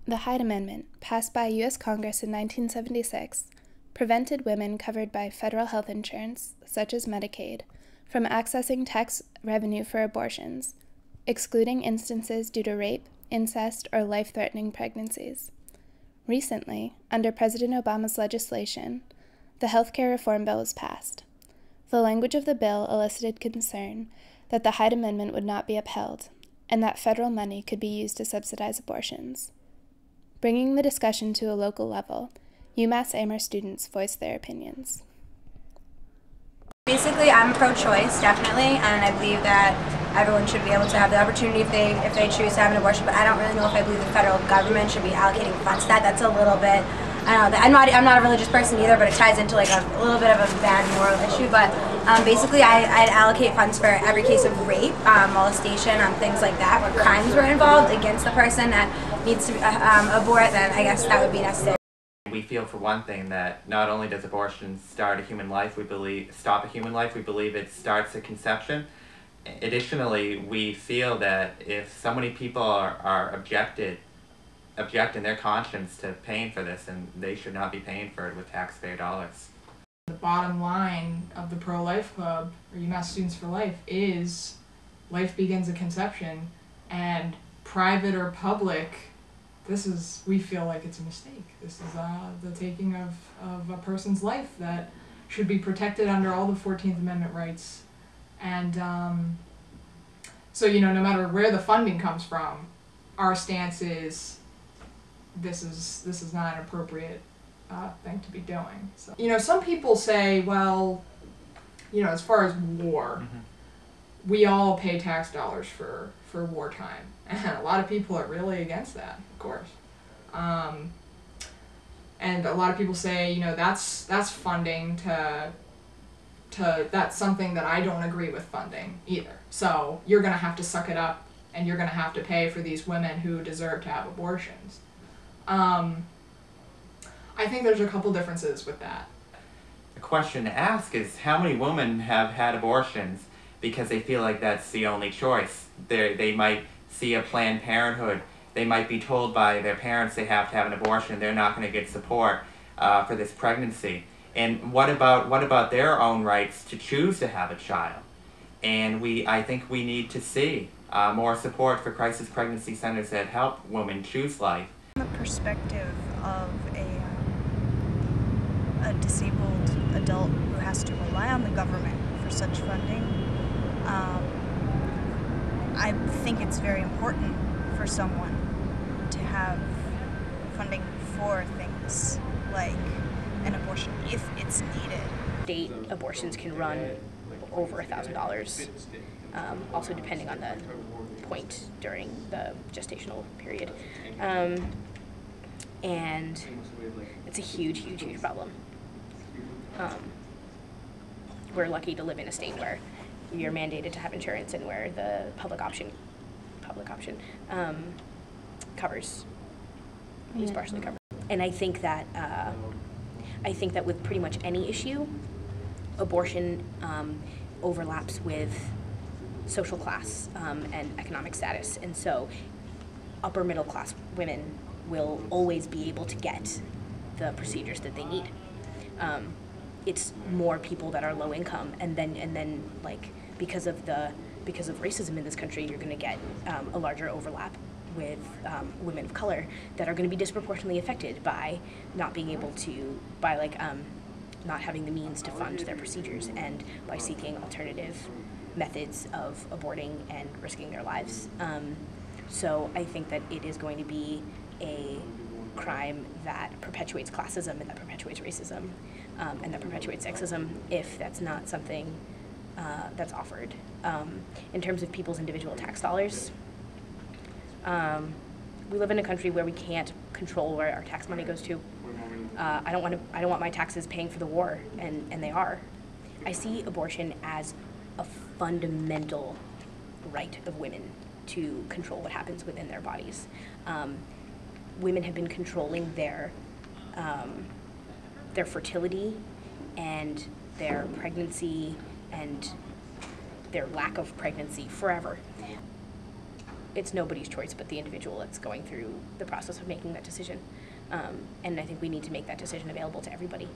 The Hyde Amendment, passed by U.S. Congress in 1976, prevented women covered by federal health insurance, such as Medicaid, from accessing tax revenue for abortions, excluding instances due to rape, incest, or life-threatening pregnancies. Recently, under President Obama's legislation, the health care reform bill was passed. The language of the bill elicited concern that the Hyde Amendment would not be upheld, and that federal money could be used to subsidize abortions. Bringing the discussion to a local level, UMass-Amherst students voiced their opinions. Basically, I'm pro-choice, definitely, and I believe that everyone should be able to have the opportunity if they choose to have an abortion, but I don't really know if I believe the federal government should be allocating funds to that. That's a little bit, I don't know, I'm not a religious person either, but it ties into like a little bit of a bad moral issue, but basically I'd allocate funds for every case of rape, molestation, things like that, where crimes were involved against the person that needs to abort, then I guess that would be necessary. We feel, for one thing, that not only does abortion start a human life, stop a human life, we believe it starts a conception. Additionally, we feel that if so many people are object in their conscience to paying for this, and they should not be paying for it with taxpayer dollars. The bottom line of the Pro-Life Club, or UMass Students for Life, is life begins at conception, and private or public, we feel like it's a mistake. This is the taking of a person's life that should be protected under all the 14th Amendment rights. And so, no matter where the funding comes from, our stance is this is not an appropriate thing to be doing. So, some people say, well, as far as war, we all pay tax dollars for wartime. And a lot of people are really against that, of course. And a lot of people say, that's funding that's something that I don't agree with funding either. So you're going to have to suck it up, and you're going to have to pay for these women who deserve to have abortions. I think there's a couple differences with that. The question to ask is, how many women have had abortions because they feel like that's the only choice? They might see a Planned Parenthood. They might be told by their parents they have to have an abortion. They're not going to get support for this pregnancy. And what about their own rights to choose to have a child? And I think we need to see more support for crisis pregnancy centers that help women choose life. From the perspective of a disabled adult who has to rely on the government for such funding, I think it's very important for someone to have funding for things like an abortion if it's needed. State abortions can run over $1,000, also depending on the point during the gestational period. And it's a huge, huge, huge problem. We're lucky to live in a state where you're mandated to have insurance and where the public option covers, is partially covered. And I think that with pretty much any issue, abortion overlaps with social class and economic status, and so upper middle class women will always be able to get the procedures that they need. It's more people that are low income, and then like because of racism in this country, you're going to get a larger overlap with women of color that are going to be disproportionately affected by not being able to, not having the means to fund their procedures, and by seeking alternative methods of aborting and risking their lives. So I think that it is going to be a crime that perpetuates classism and that perpetuates racism and that perpetuates sexism if that's not something that's offered. In terms of people's individual tax dollars, we live in a country where we can't control where our tax money goes to. I don't want my taxes paying for the war, and they are. I see abortion as a fundamental right of women to control what happens within their bodies. Women have been controlling their fertility and their pregnancy and their lack of pregnancy forever. it's nobody's choice but the individual that's going through the process of making that decision. And I think we need to make that decision available to everybody.